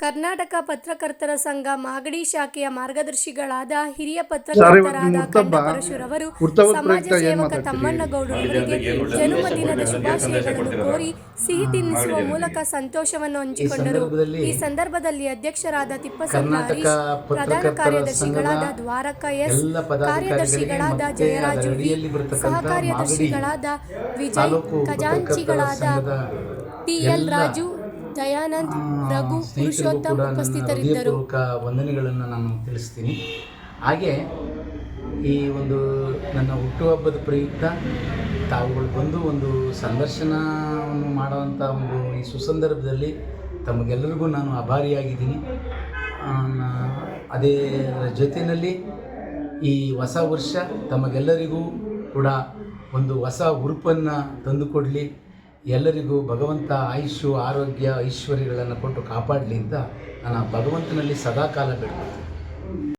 ಕರ್ನಾಟಕ ಪತ್ರಕರ್ತರ ಸಂಘ ಮಾಗಡಿ ಶಾಖೆಯ ಮಾರ್ಗದರ್ಶಿಗಳಾದ ಹಿರಿಯ ಪತ್ರಕರ್ತರಾದ ಕಂಠಪರಶುರವರು ಸಮಾಜ ಸೇವಕ ತಮ್ಮಣ್ಣಗೌಡರವರಿಗೆ ಜನ್ಮದಿನದ ಶುಭಾಶಯಗಳನ್ನು ಕೋರಿ ಸಿಹಿ ತಿನ್ನಿಸುವ ಮೂಲಕ ಸಂತೋಷವನ್ನು ಹಂಚಿಕೊಂಡರು. ಈ ಸಂದರ್ಭದಲ್ಲಿ ಅಧ್ಯಕ್ಷರಾದ ತಿಪ್ಪಸಂದ್ರ ಹರೀಶ್, ಪ್ರಧಾನ ಕಾರ್ಯದರ್ಶಿಗಳಾದ ದ್ವಾರಕ ಎಸ್, ಕಾರ್ಯದರ್ಶಿಗಳಾದ ಜಯರಾಜು ವಿ, ಸಹ ಕಾರ್ಯದರ್ಶಿಗಳಾದ ವಿಜಯ್, ಖಜಾಂಚಿಗಳಾದ ಟಿ.ಎಲ್. ರಾಜು, ದಯಾನಂದ್, ರಘು, ಪುರುಷೋತ್ತಮ್ ಉಪಸ್ಥಿತರಿದ್ದರು. ವಂದನೆಗಳನ್ನು ನಾನು ತಿಳಿಸ್ತೀನಿ. ಹಾಗೆ ಈ ಒಂದು ನನ್ನ ಹುಟ್ಟುಹಬ್ಬದ ಪ್ರಯುಕ್ತ ತಾವುಗಳು ಬಂದು ಒಂದು ಸಂದರ್ಶನವನ್ನು ಮಾಡುವಂಥ ಒಂದು ಈ ಸುಸಂದರ್ಭದಲ್ಲಿ ತಮಗೆಲ್ಲರಿಗೂ ನಾನು ಆಭಾರಿಯಾಗಿದ್ದೀನಿ. ಅದೇ ಜೊತೆಯಲ್ಲಿ ಈ ಹೊಸ ವರ್ಷ ತಮಗೆಲ್ಲರಿಗೂ ಕೂಡ ಒಂದು ಹೊಸ ಹುರುಪನ್ನು ತಂದುಕೊಡಲಿ, ಎಲ್ಲರಿಗೂ ಭಗವಂತ ಆಯುಷ್ಯು, ಆರೋಗ್ಯ, ಐಶ್ವರ್ಯಗಳನ್ನು ಕೊಟ್ಟು ಕಾಪಾಡಲಿ ಅಂತ ನಾನು ಭಗವಂತನಲ್ಲಿ ಸದಾಕಾಲ ಬೇಡ್ಕೊಳ್ತೀನಿ.